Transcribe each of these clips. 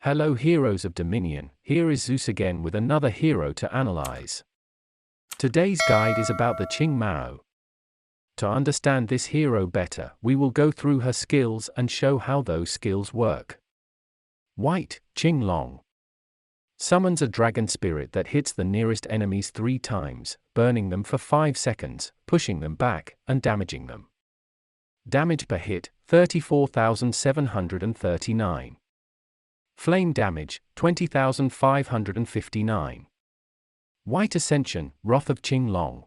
Hello heroes of Dominion, here is Zeus again with another hero to analyze. Today's guide is about the Qing Mao. To understand this hero better, we will go through her skills and show how those skills work. White, Qing Long. Summons a dragon spirit that hits the nearest enemies 3 times, burning them for 5 seconds, pushing them back, and damaging them. Damage per hit, 34,739. Flame damage, 20,559. White Ascension, Wrath of Qing Long.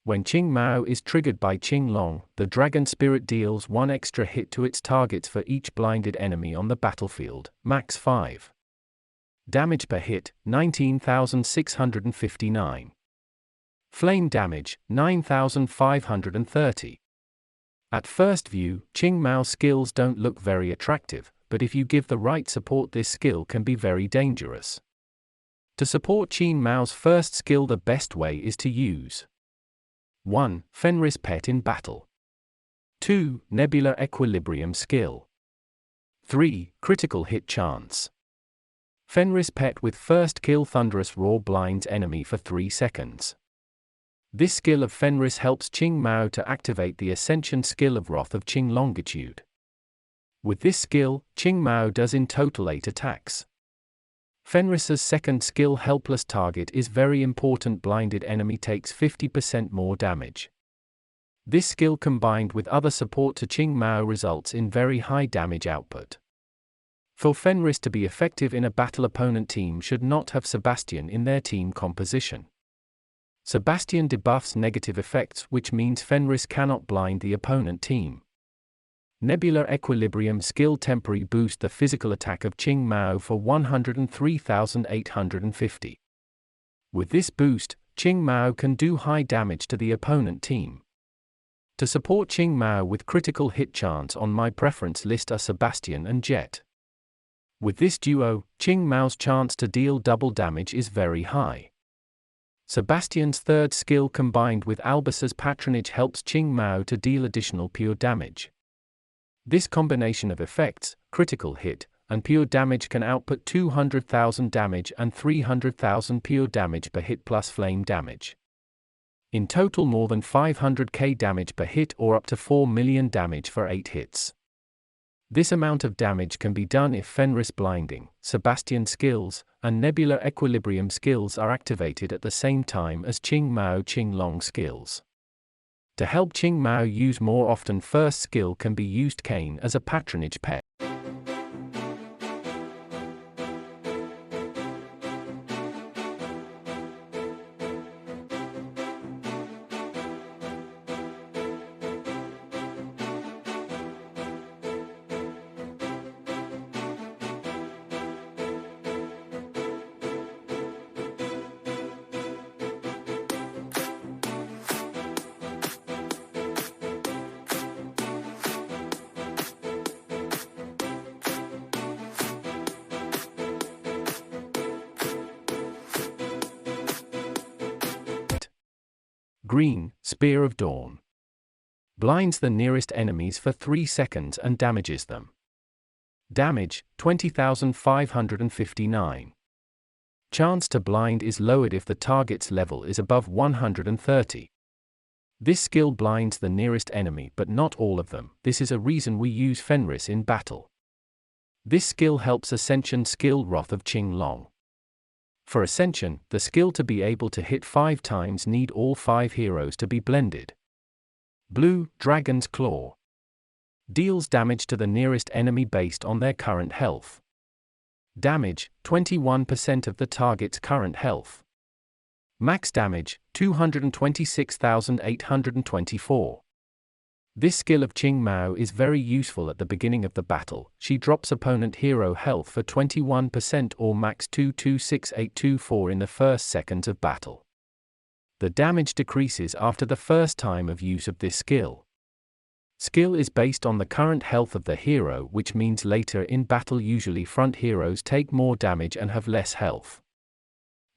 When Qing Mao is triggered by Qing Long, the dragon spirit deals 1 extra hit to its targets for each blinded enemy on the battlefield, max 5. Damage per hit, 19,659. Flame damage, 9,530. At first view, Qing Mao's skills don't look very attractive, but if you give the right support, this skill can be very dangerous. To support Qing Mao's first skill, the best way is to use 1. Fenris pet in battle. 2. Nebula Equilibrium skill. 3. Critical hit chance. Fenris pet with first kill thunderous roar blinds enemy for 3 seconds. This skill of Fenris helps Qing Mao to activate the Ascension skill of Wrath of Qing Longitude. With this skill, Qing Mao does in total 8 attacks. Fenris's second skill, Helpless Target, is very important. Blinded enemy takes 50% more damage. This skill combined with other support to Qing Mao results in very high damage output. For Fenris to be effective in a battle, opponent team should not have Sebastian in their team composition. Sebastian debuffs negative effects, which means Fenris cannot blind the opponent team. Nebula Equilibrium skill temporary boost the physical attack of Qing Mao for 103,850. With this boost, Qing Mao can do high damage to the opponent team. To support Qing Mao with critical hit chance, on my preference list are Sebastian and Jet. With this duo, Qing Mao's chance to deal double damage is very high. Sebastian's third skill combined with Albus's patronage helps Qing Mao to deal additional pure damage. This combination of effects, critical hit, and pure damage can output 200,000 damage and 300,000 pure damage per hit plus flame damage. In total more than 500k damage per hit, or up to 4 million damage for 8 hits. This amount of damage can be done if Fenris blinding, Sebastian skills, and Nebula Equilibrium skills are activated at the same time as Qing Mao Qing Long skills. To help Qing Mao use more often, first skill can be used Cane as a patronage pet. Green, Spear of Dawn. Blinds the nearest enemies for 3 seconds and damages them. Damage, 20,559. Chance to blind is lowered if the target's level is above 130. This skill blinds the nearest enemy but not all of them. This is a reason we use Fenris in battle. This skill helps Ascension skill Wrath of Qing Long. For Ascension, the skill to be able to hit 5 times need all 5 heroes to be blended. Blue, Dragon's Claw. Deals damage to the nearest enemy based on their current health. Damage, 21% of the target's current health. Max damage, 226,824. This skill of Qing Mao is very useful at the beginning of the battle. She drops opponent hero health for 21% or max 226,824 in the first seconds of battle. The damage decreases after the first time of use of this skill. Skill is based on the current health of the hero, which means later in battle usually front heroes take more damage and have less health.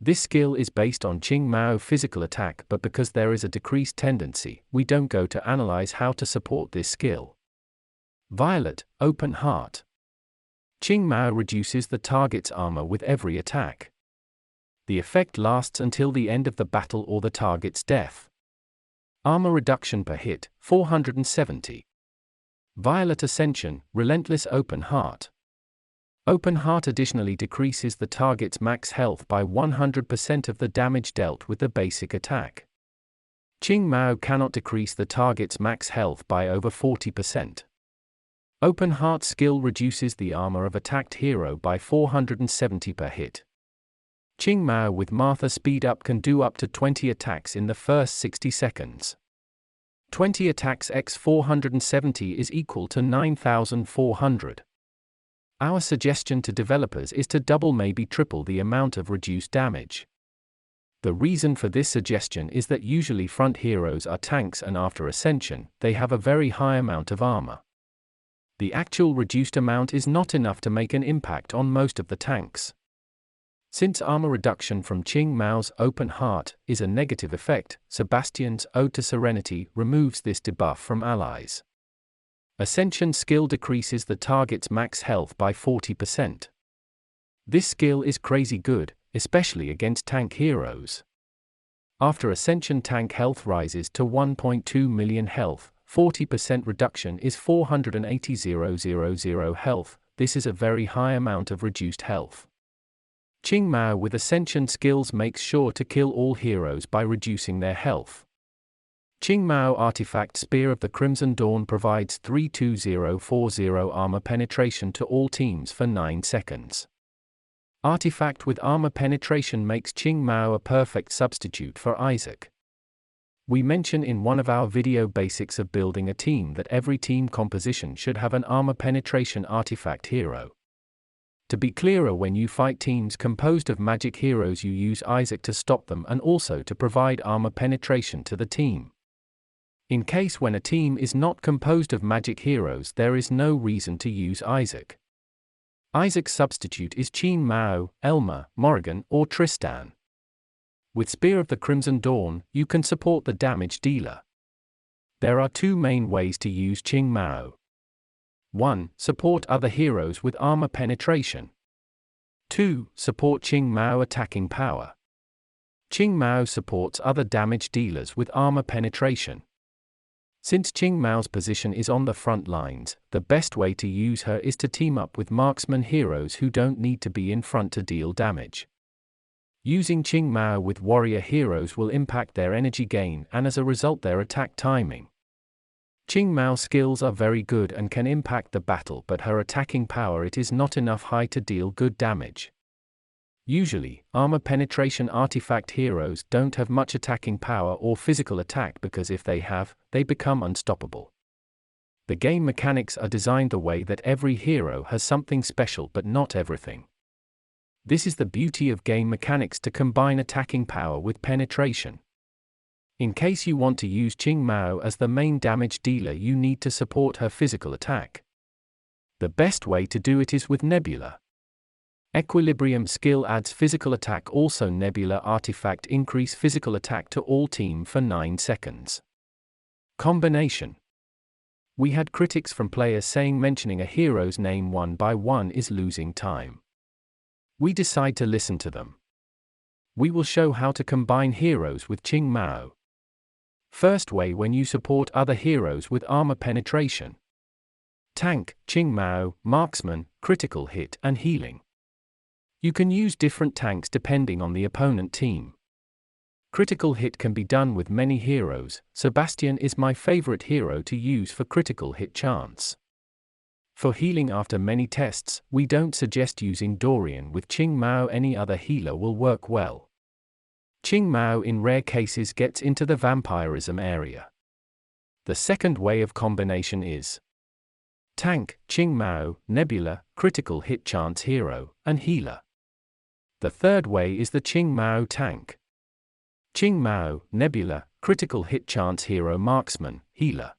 This skill is based on Qing Mao physical attack, but because there is a decreased tendency, we don't go to analyze how to support this skill. Violet, Open Heart. Qing Mao reduces the target's armor with every attack. The effect lasts until the end of the battle or the target's death. Armor reduction per hit, 470. Violet Ascension, Relentless Open Heart. Open Heart additionally decreases the target's max health by 100% of the damage dealt with the basic attack. Qing Mao cannot decrease the target's max health by over 40%. Open Heart skill reduces the armor of attacked hero by 470 per hit. Qing Mao with Martha speed up can do up to 20 attacks in the first 60 seconds. 20 attacks x 470 is equal to 9,400. Our suggestion to developers is to double, maybe triple the amount of reduced damage. The reason for this suggestion is that usually front heroes are tanks, and after Ascension, they have a very high amount of armor. The actual reduced amount is not enough to make an impact on most of the tanks. Since armor reduction from Qing Mao's Open Heart is a negative effect, Sebastian's Ode to Serenity removes this debuff from allies. Ascension skill decreases the target's max health by 40%. This skill is crazy good, especially against tank heroes. After Ascension, tank health rises to 1.2 million health, 40% reduction is 480,000 health. This is a very high amount of reduced health. Qing Mao with Ascension skills makes sure to kill all heroes by reducing their health. Qing Mao artifact Spear of the Crimson Dawn provides 32040 armor penetration to all teams for 9 seconds. Artifact with armor penetration makes Qing Mao a perfect substitute for Isaac. We mention in one of our video basics of building a team that every team composition should have an armor penetration artifact hero. To be clearer, when you fight teams composed of magic heroes, you use Isaac to stop them and also to provide armor penetration to the team. In case when a team is not composed of magic heroes, there is no reason to use Isaac. Isaac's substitute is Qin Mao, Elmer, Morrigan, or Tristan. With Spear of the Crimson Dawn, you can support the damage dealer. There are 2 main ways to use Qing Mao. 1. Support other heroes with armor penetration. 2. Support Qing Mao attacking power. Qing Mao supports other damage dealers with armor penetration. Since Qing Mao's position is on the front lines, the best way to use her is to team up with marksman heroes who don't need to be in front to deal damage. Using Qing Mao with warrior heroes will impact their energy gain and as a result their attack timing. Qing Mao skills are very good and can impact the battle, but her attacking power it is not enough high to deal good damage. Usually, armor penetration artifact heroes don't have much attacking power or physical attack because if they have, they become unstoppable. The game mechanics are designed the way that every hero has something special but not everything. This is the beauty of game mechanics, to combine attacking power with penetration. In case you want to use Qing Mao as the main damage dealer, you need to support her physical attack. The best way to do it is with Nebula Equilibrium skill adds physical attack. Also Nebula artifact increase physical attack to all team for 9 seconds. Combination. We had critics from players saying mentioning a hero's name one by one is losing time. We decide to listen to them. We will show how to combine heroes with Qing Mao. First way, when you support other heroes with armor penetration. Tank, Qing Mao, marksman, critical hit and healing. You can use different tanks depending on the opponent team. Critical hit can be done with many heroes. Sebastian is my favorite hero to use for critical hit chance. For healing, after many tests, we don't suggest using Dorian with Qing Mao. Any other healer will work well. Qing Mao in rare cases gets into the vampirism area. The second way of combination is Tank, Qing Mao, Nebula, critical hit chance hero, and healer. The third way is the Qing Mao tank. Qing Mao, Nebula, critical hit chance hero, marksman, healer.